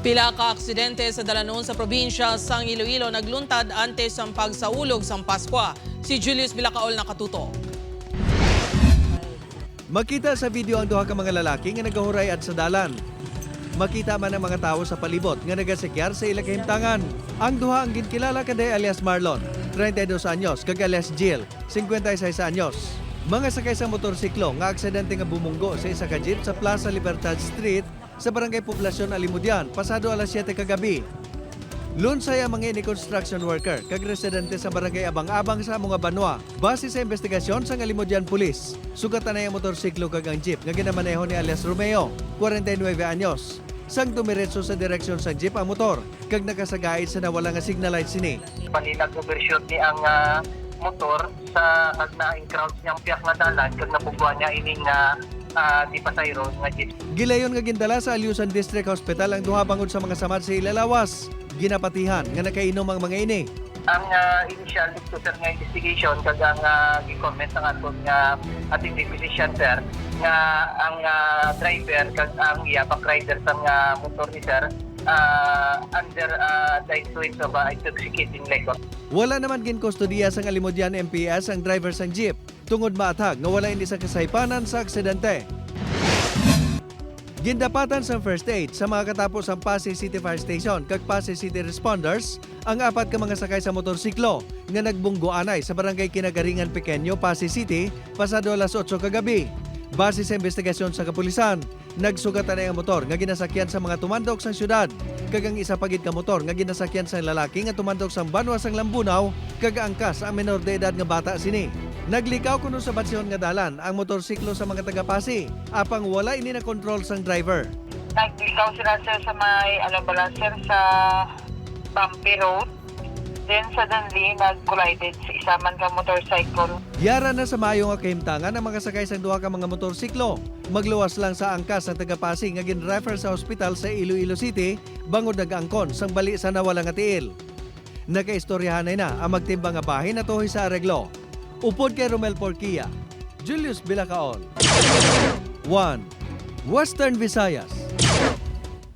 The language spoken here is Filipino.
Pila ka aksidente sa dalanon sa probinsya sang Iloilo nagluntad antes ang pagsaulog sang Paskwa. Si Julius Bilacaol nakatuto. Makita sa video ang duha ka mga lalaki nga nagahuray at sa dalan. Makita man ang mga tao sa palibot nga nagasekyar sa ila kahimtangan. Ang duha ang ginkilala kaday alias Marlon, 32 anyos, kag alias Jill, 56 anyos. Mga sakay sa motorsiklo nga aksidente nga bumunggo sa isa ka jeep sa Plaza Libertad Street sa Barangay Poblasyon Alimudian pasado alas 7 kagabi. Lunsay ang mga ini construction worker kag residente sa Barangay Abang-Abang sa mga Banwa. Base sa investigasyon sa Alimudian Police, sugatan na ang motorsiklo kag ang jeep nga ginamaneho ni alias Romeo, 49 anyos. Sang tumiretso sa direksyon sa jeep ang motor kag nakasagait sa nawala nga signal light sini. Paninag overshoot ni ang motor sa kag naing crowds niyang piyak na dalan kag nabubuan niya ining di pasayro nga jeep. Gilayon nga gindala sa Aliusan District Hospital ang duha bangod sa mga samad sa ilalawas. Ginapatihan nga nakainom ang mga ini. Ang initial sir nga investigation kag ang gi-comment ang aton nga ating physician sir nga ang driver kag ang iyapak rider sang motor ni sir under the influence of intoxicating liquor. Wala naman ginkustodiya sang Alimudian MPS ang driver sang jeep tungod maatag nga wala ini sa kasaypanan sa aksidente. Gindapatan sa first aid sa mga katapos ang Pasay City Fire Station kag Pasay City Responders ang apat ka mga sakay sa motorsiklo nga nagbunggoanay sa Barangay Kinagaringan Pequeño, Pasay City pasado alas 8 kagabi. Base sa investigasyon sa kapulisan, nagsugatan na ang motor nga ginasakyan sa mga tumandok sa syudad kag ang isa pagid ka motor nga ginasakyan sa lalaki nga tumandok sa Banwa sang Lambunaw kag angkas ang menor de edad nga bata sini. Naglikaw kuno sa batsyon nga dalan ang motorsiklo sa mga taga-Pasay apang wala ini na control sang driver. Naglikaw sila sir sa may alabala sir sa Bumpy Road. Then suddenly nag-collided sa isa man ka motorcycle. Yara na sa mayo nga kahimtangan ang mga sakay sa duha ka mga motorsiklo. Magluwas lang sa angkas ang taga-Pasay nga gin-refer sa ospital sa Iloilo City bangod nag-angkon sang bali sa nawala nga tiil. Nakaistoryahanay na ang magtimbang nga bahin at tuhoy sa areglo. Upod kay Romel Porquia, Julius Bilacaol. 1. Western Visayas.